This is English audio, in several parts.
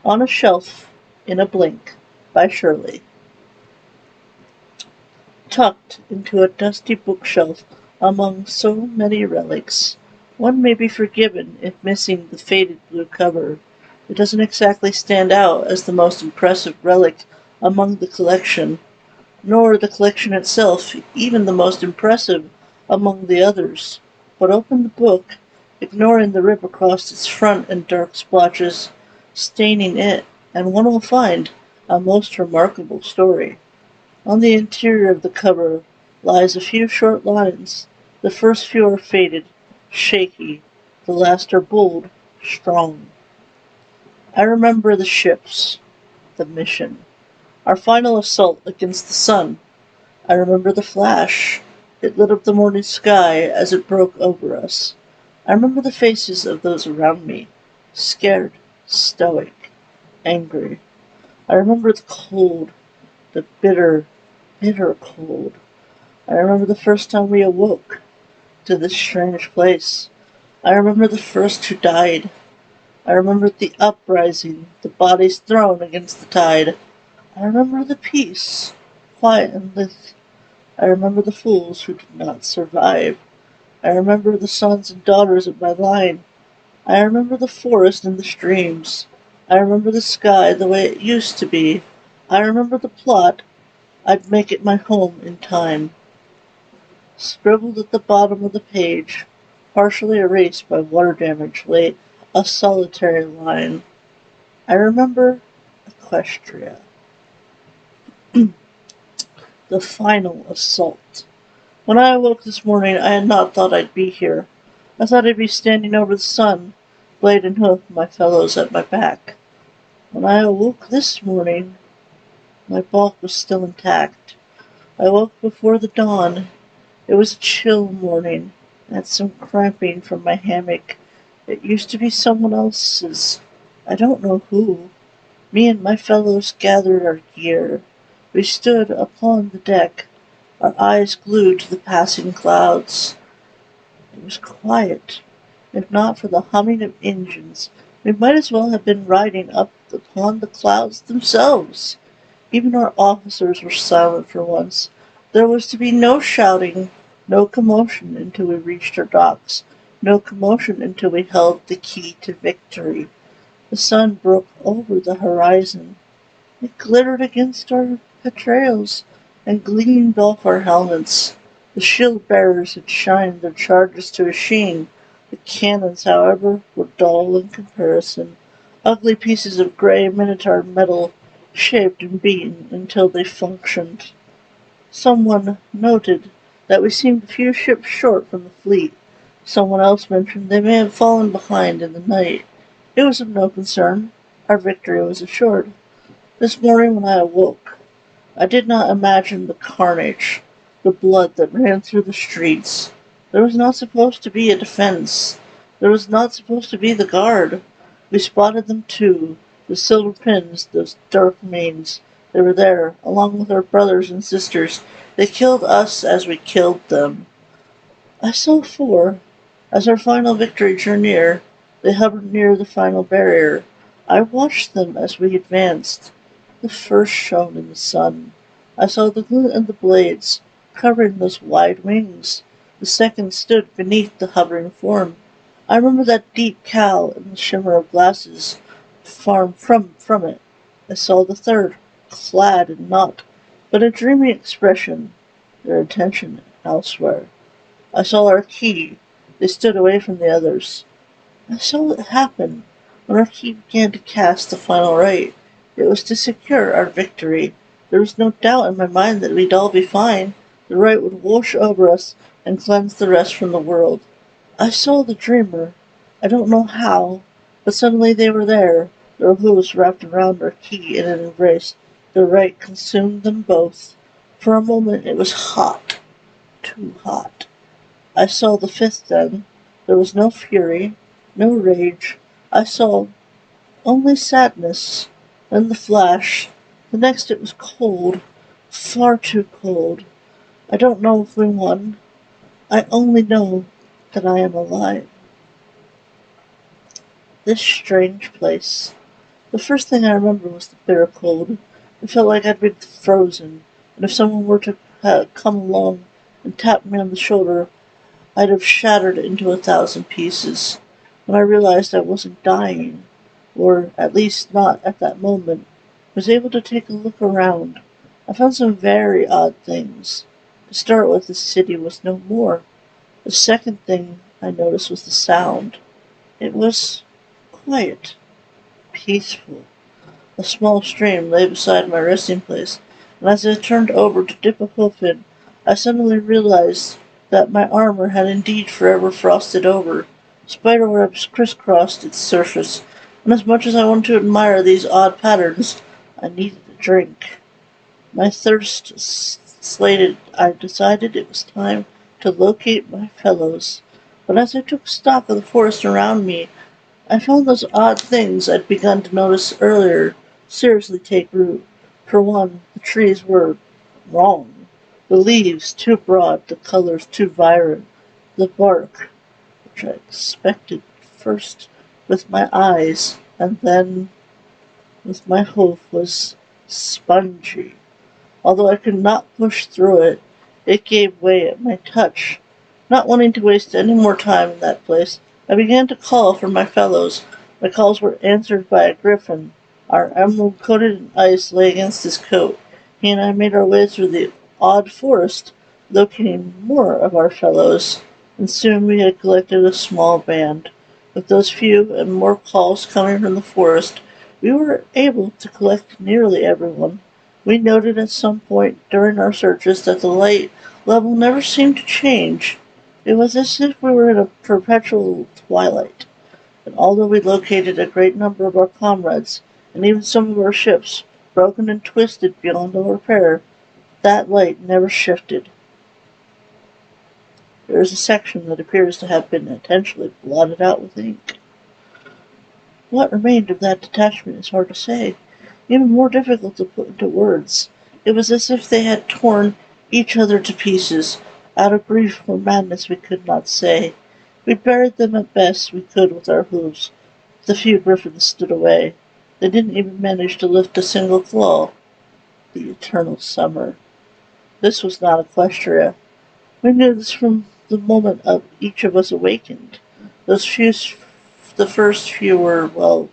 On a Shelf in a Blink by Shirley. Tucked into a dusty bookshelf among so many relics, one may be forgiven if missing the faded blue cover. It doesn't exactly stand out as the most impressive relic among the collection, nor the collection itself even the most impressive among the others. But open the book, ignoring the rip across its front and dark splotches staining it, and one will find a most remarkable story. On the interior of the cover lies a few short lines. The first few are faded, shaky. The last are bold, strong. I remember the ships, the mission, our final assault against the sun. I remember the flash. It lit up the morning sky as it broke over us. I remember the faces of those around me, scared, stoic, angry. I remember the cold, the bitter, bitter cold. I remember the first time we awoke to this strange place. I remember the first who died. I remember the uprising, the bodies thrown against the tide. I remember the peace, quiet and lithe. I remember the fools who did not survive. I remember the sons and daughters of my line. I remember the forest and the streams. I remember the sky the way it used to be. I remember the plot. I'd make it my home in time. Scribbled at the bottom of the page, partially erased by water damage, lay a solitary line. I remember Equestria. The final assault. When I awoke this morning, I had not thought I'd be here. I thought I'd be standing over the sun, blade and hoof, my fellows at my back. When I awoke this morning, my bulk was still intact. I woke before the dawn. It was a chill morning. I had some cramping from my hammock. It used to be someone else's. I don't know who. Me and my fellows gathered our gear. We stood upon the deck, our eyes glued to the passing clouds. It was quiet. If not for the humming of engines, we might as well have been riding up upon the clouds themselves. Even our officers were silent for once. There was to be no shouting, no commotion until we reached our docks, no commotion until we held the key to victory. The sun broke over the horizon. It glittered against our petrails and gleamed off our helmets. The shield bearers had shined their charges to a sheen. The cannons, however, were dull in comparison, ugly pieces of grey minotaur metal, shaped and beaten until they functioned. Someone noted that we seemed a few ships short from the fleet. Someone else mentioned they may have fallen behind in the night. It was of no concern. Our victory was assured. This morning when I awoke, I did not imagine the carnage, the blood that ran through the streets. There was not supposed to be a defense. There was not supposed to be the guard. We spotted them too, the silver pins, those dark manes. They were there, along with our brothers and sisters. They killed us as we killed them. I saw four. As our final victory drew near, they hovered near the final barrier. I watched them as we advanced. The first shone in the sun. I saw the glint of the blades, covering those wide wings. The second stood beneath the hovering form. I remember that deep cowl and the shimmer of glasses from it. I saw the third, clad in naught but a dreamy expression, their attention elsewhere. I saw our key. They stood away from the others. I saw it happen when our key began to cast the final rite. It was to secure our victory. There was no doubt in my mind that we'd all be fine. The rite would wash over us and cleanse the rest from the world. I saw the dreamer. I don't know how, but suddenly they were there, their hooves wrapped around our key in an embrace. The rite consumed them both. For a moment it was hot, too hot. I saw the fifth then. There was no fury, no rage. I saw only sadness. Then the flash. The next it was cold, far too cold. I don't know if we won. I only know that I am alive. This strange place. The first thing I remember was the bitter cold. It felt like I'd been frozen, and if someone were to come along and tap me on the shoulder, I'd have shattered into 1,000 pieces. When I realized I wasn't dying, or at least not at that moment, I was able to take a look around. I found some very odd things. To start with, the city was no more. The second thing I noticed was the sound. It was quiet, peaceful. A small stream lay beside my resting place, and as I turned over to dip a hoof in, I suddenly realized that my armor had indeed forever frosted over. Spiderwebs crisscrossed its surface, and as much as I wanted to admire these odd patterns, I needed a drink. My thirst slated, I decided it was time to locate my fellows. But as I took stock of the forest around me, I found those odd things I'd begun to notice earlier seriously take root. For one, the trees were wrong. The leaves too broad, the colors too vibrant, the bark, which I expected first with my eyes and then with my hoof, was spongy. Although I could not push through it, it gave way at my touch. Not wanting to waste any more time in that place, I began to call for my fellows. My calls were answered by a griffin. Our emerald coated in ice lay against his coat. He and I made our way through the odd forest, locating more of our fellows, and soon we had collected a small band. With those few and more calls coming from the forest, we were able to collect nearly everyone. We noted at some point during our searches that the light level never seemed to change. It was as if we were in a perpetual twilight, and although we located a great number of our comrades, and even some of our ships, broken and twisted beyond all repair, that light never shifted. There is a section that appears to have been intentionally blotted out with ink. What remained of that detachment is hard to say, even more difficult to put into words. It was as if they had torn each other to pieces, out of grief or madness we could not say. We buried them as best we could with our hooves. The few griffins stood away. They didn't even manage to lift a single claw. The eternal summer. This was not Equestria. We knew this from the moment of each of us awakened. The first few were, well,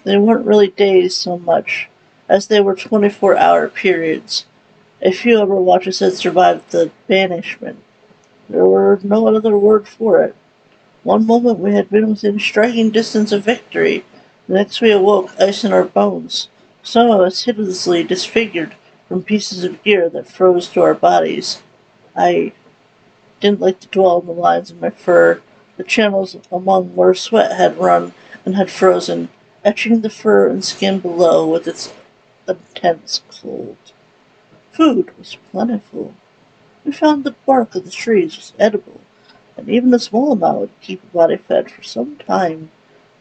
they weren't really days so much as they were 24-hour periods. A few of our watches had survived the banishment. There were no other word for it. One moment we had been within striking distance of victory. The next we awoke, ice in our bones. Some of us hideously disfigured from pieces of gear that froze to our bodies. I didn't like to dwell on the lines in my fur, the channels among where sweat had run and had frozen, etching the fur and skin below with its intense cold. Food was plentiful. We found the bark of the trees was edible, and even a small amount would keep a body fed for some time.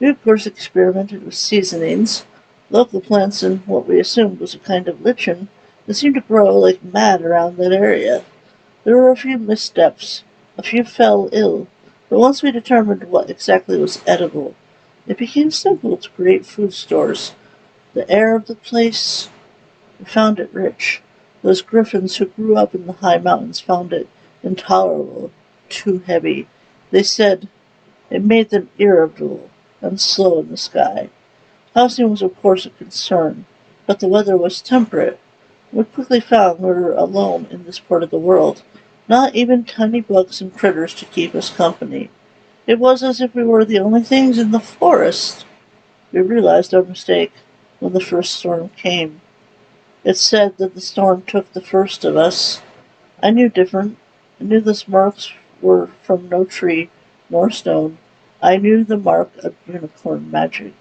We of course experimented with seasonings. Local plants and what we assumed was a kind of lichen that seemed to grow like mad around that area. There were a few missteps. A few fell ill, but once we determined what exactly was edible, it became simple to create food stores. The air of the place, we found it rich. Those griffins who grew up in the high mountains found it intolerable, too heavy. They said it made them irritable and slow in the sky. Housing was of course a concern, but the weather was temperate. We quickly found we were alone in this part of the world. Not even tiny bugs and critters to keep us company. It was as if we were the only things in the forest. We realized our mistake when the first storm came. It's said that the storm took the first of us. I knew different. I knew the marks were from no tree nor stone. I knew the mark of unicorn magic.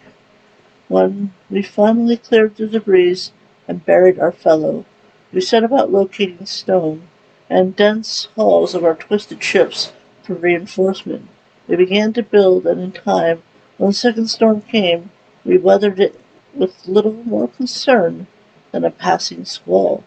When we finally cleared the debris and buried our fellow, we set about locating stone and dense hulls of our twisted ships for reinforcement. We began to build, and in time, when the second storm came, we weathered it with little more concern than a passing squall.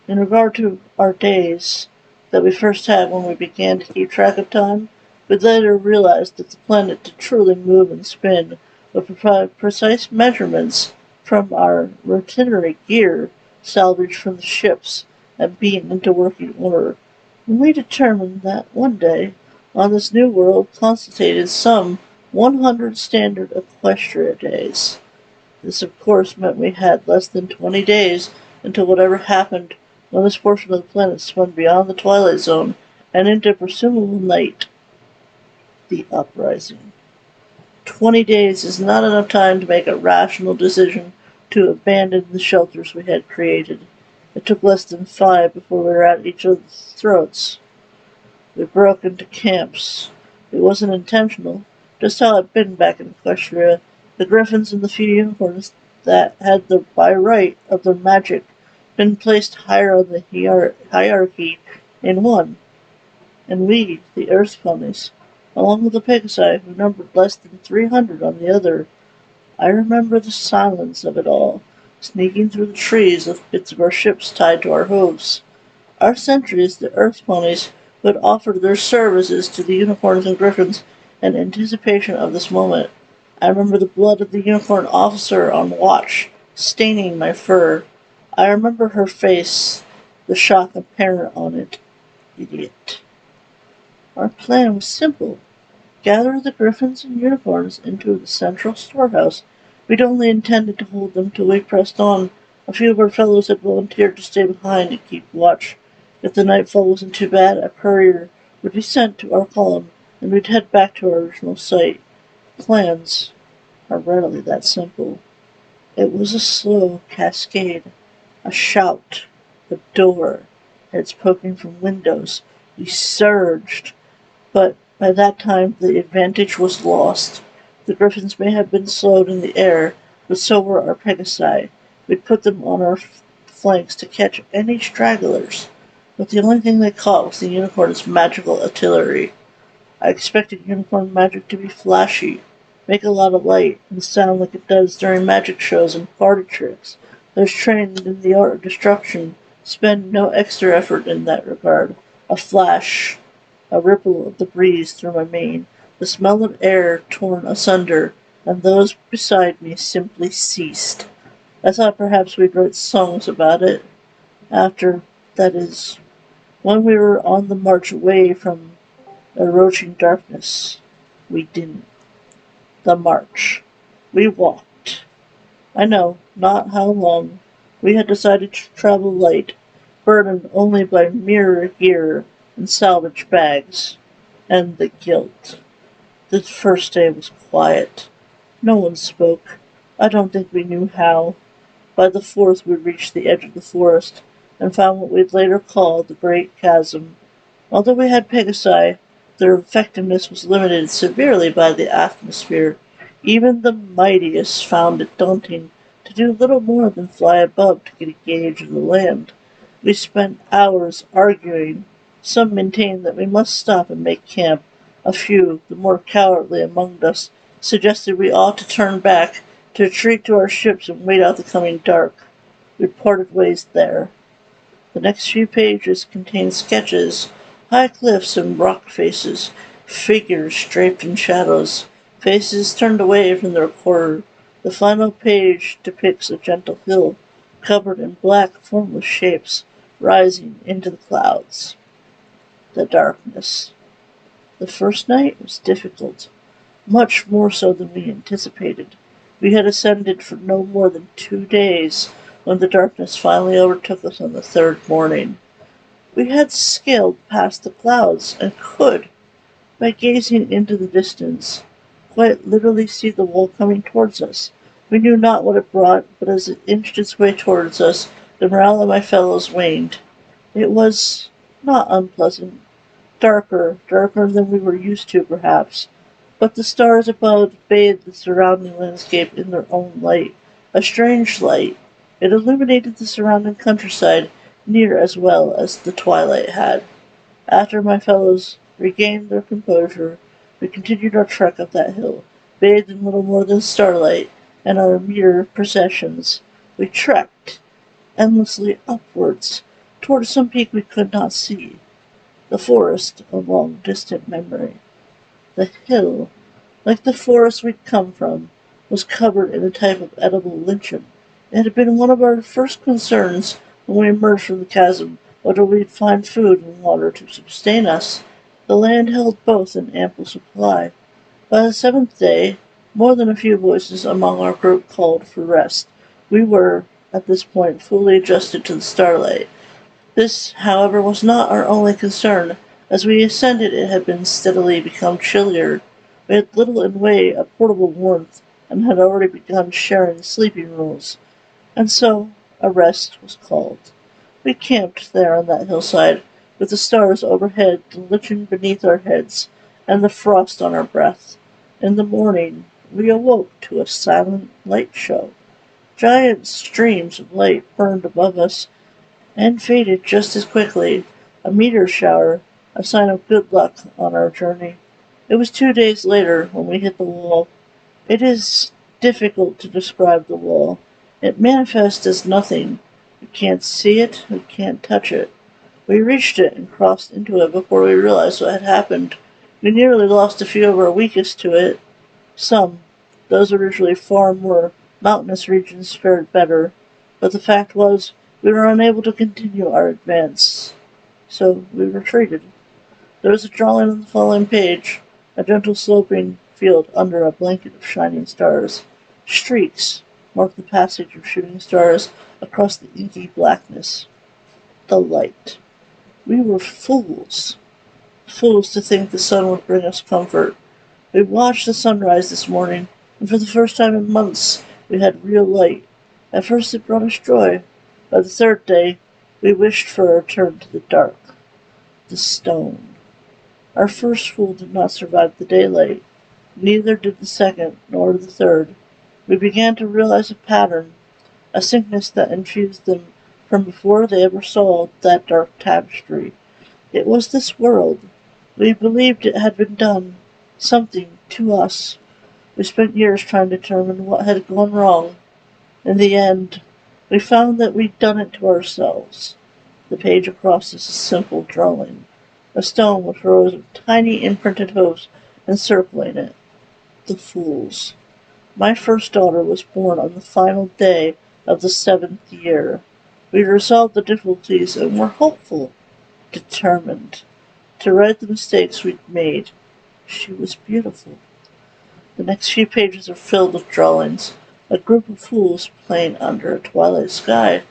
In regard to our days that we first had when we began to keep track of time, we later realized that the planet to truly move and spin with precise measurements from our rotatory gear salvaged from the ships and beaten into working order. And we determined that one day, on this new world, constituted some 100 standard equestria days. This, of course, meant we had less than 20 days until whatever happened when this portion of the planet spun beyond the twilight zone and into presumable night, the uprising. 20 days is not enough time to make a rational decision to abandon the shelters we had created. It took less than 5 before we were at each other's throats. We broke into camps. It wasn't intentional, just how I'd been back in Equestria. The griffins and the few unicorns that had by right of their magic been placed higher on the hierarchy in one, and we, the Earth ponies, along with the Pegasi, who numbered less than 300 on the other. I remember the silence of it all, sneaking through the trees with bits of our ships tied to our hooves. Our sentries, the Earth ponies, who had offered their services to the unicorns and griffins in anticipation of this moment. I remember the blood of the unicorn officer on watch, staining my fur. I remember her face, the shock apparent on it. Idiot. Our plan was simple. Gather the griffins and unicorns into the central storehouse. We'd only intended to hold them till we pressed on. A few of our fellows had volunteered to stay behind and keep watch. If the nightfall wasn't too bad, a courier would be sent to our column, and we'd head back to our original site. Plans are rarely that simple. It was a slow cascade. A shout. A door. Heads poking from windows. We surged. But by that time the advantage was lost. The griffins may have been slowed in the air, but so were our Pegasi. We'd put them on our flanks to catch any stragglers. But the only thing they caught was the unicorn's magical artillery. I expected unicorn magic to be flashy, make a lot of light, and sound like it does during magic shows and party tricks. Those trained in the art of destruction spend no extra effort in that regard. A flash, a ripple of the breeze through my mane, the smell of air torn asunder, and those beside me simply ceased. I thought perhaps we'd write songs about it. After, that is, when we were on the march away from the approaching darkness. We didn't. The march. We walked. I know, not how long. We had decided to travel light, burdened only by mirror gear and salvage bags, and the guilt. The first day was quiet. No one spoke. I don't think we knew how. By the fourth we reached the edge of the forest, and found what we'd later call the Great Chasm. Although we had Pegasi, their effectiveness was limited severely by the atmosphere. Even the mightiest found it daunting to do little more than fly above to get a gauge of the land. We spent hours arguing. Some maintained that we must stop and make camp. A few, the more cowardly among us, suggested we ought to turn back, to retreat to our ships and wait out the coming dark. We parted ways there. The next few pages contain sketches, high cliffs and rock faces, figures draped in shadows, faces turned away from their quarter. The final page depicts a gentle hill, covered in black, formless shapes, rising into the clouds. The darkness. The first night was difficult, much more so than we anticipated. We had ascended for no more than 2 days when the darkness finally overtook us on the third morning. We had scaled past the clouds and could, by gazing into the distance, quite literally see the wall coming towards us. We knew not what it brought, but as it inched its way towards us, the morale of my fellows waned. It was not unpleasant. Darker than we were used to, perhaps, but the stars above bathed the surrounding landscape in their own light, a strange light. It illuminated the surrounding countryside near as well as the twilight had. After my fellows regained their composure, we continued our trek up that hill, bathed in little more than starlight and our mere processions. We trekked endlessly upwards, toward some peak we could not see. The forest, a long distant memory. The hill, like the forest we'd come from, was covered in a type of edible lichen. It had been one of our first concerns when we emerged from the chasm whether we'd find food and water to sustain us. The land held both in ample supply. By the seventh day, more than a few voices among our group called for rest. We were, at this point, fully adjusted to the starlight. This, however, was not our only concern. As we ascended, it had been steadily become chillier. We had little in way of portable warmth, and had already begun sharing sleeping rules. And so, a rest was called. We camped there on that hillside, with the stars overhead, the lichen beneath our heads, and the frost on our breath. In the morning, we awoke to a silent light show. Giant streams of light burned above us and faded just as quickly, a meteor shower, a sign of good luck on our journey. It was 2 days later when we hit the wall. It is difficult to describe the wall. It manifests as nothing. We can't see it, we can't touch it. We reached it and crossed into it before we realized what had happened. We nearly lost a few of our weakest to it. Some, those originally far more mountainous regions, fared better, but the fact was we were unable to continue our advance, so we retreated. There was a drawing on the following page, a gentle sloping field under a blanket of shining stars. Streaks marked the passage of shooting stars across the inky blackness. The light. We were fools. Fools to think the sun would bring us comfort. We watched the sunrise this morning, and for the first time in months we had real light. At first it brought us joy. By the third day, we wished for a return to the dark. The stone. Our first fool did not survive the daylight. Neither did the second, nor the third. We began to realize a pattern, a sickness that infused them from before they ever saw that dark tapestry. It was this world. We believed it had been done. Something to us. We spent years trying to determine what had gone wrong. In the end, we found that we'd done it to ourselves. The page across is a simple drawing. A stone with rows of tiny imprinted hooves encircling it. The fools. My first daughter was born on the final day of the 7th year. We resolved the difficulties and were hopeful, determined to right the mistakes we'd made. She was beautiful. The next few pages are filled with drawings. A group of fools playing under a twilight sky.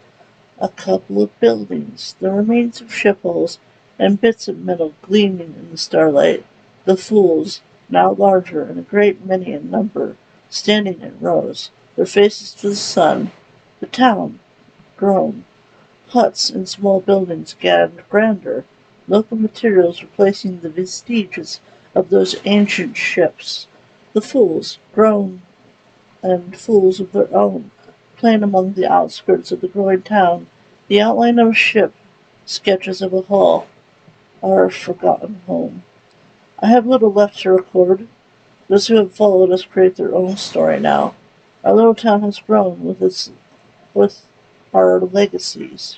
A couple of buildings, the remains of ship hulls, and bits of metal gleaming in the starlight. The fools, now larger and a great many in number, standing in rows, their faces to the sun. The town, grown. Huts and small buildings gathered grander, local materials replacing the vestiges of those ancient ships. The fools, grown and fools of their own, playing among the outskirts of the growing town, the outline of a ship, sketches of a hall, our forgotten home. I have little left to record. Those who have followed us create their own story now. Our little town has grown with our legacies.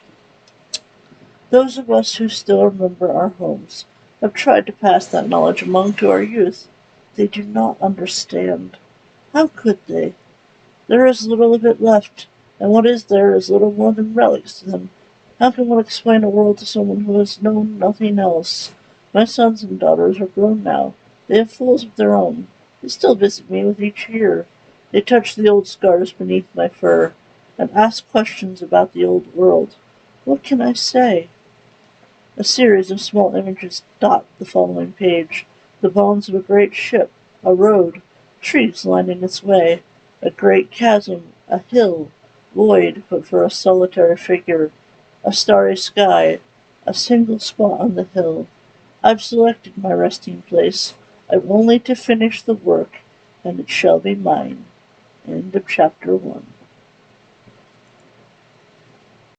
Those of us who still remember our homes have tried to pass that knowledge along to our youth. They do not understand. How could they? There is little of it left, and what is there is little more than relics to them. How can one explain a world to someone who has known nothing else? My sons and daughters are grown now. They have fools of their own. They still visit me with each year. They touch the old scars beneath my fur, and ask questions about the old world. What can I say? A series of small images dot the following page. The bones of a great ship, a road, trees lining its way, a great chasm, a hill, void but for a solitary figure, a starry sky, a single spot on the hill. I've selected my resting place. I've only to finish the work, and it shall be mine. End of chapter 1.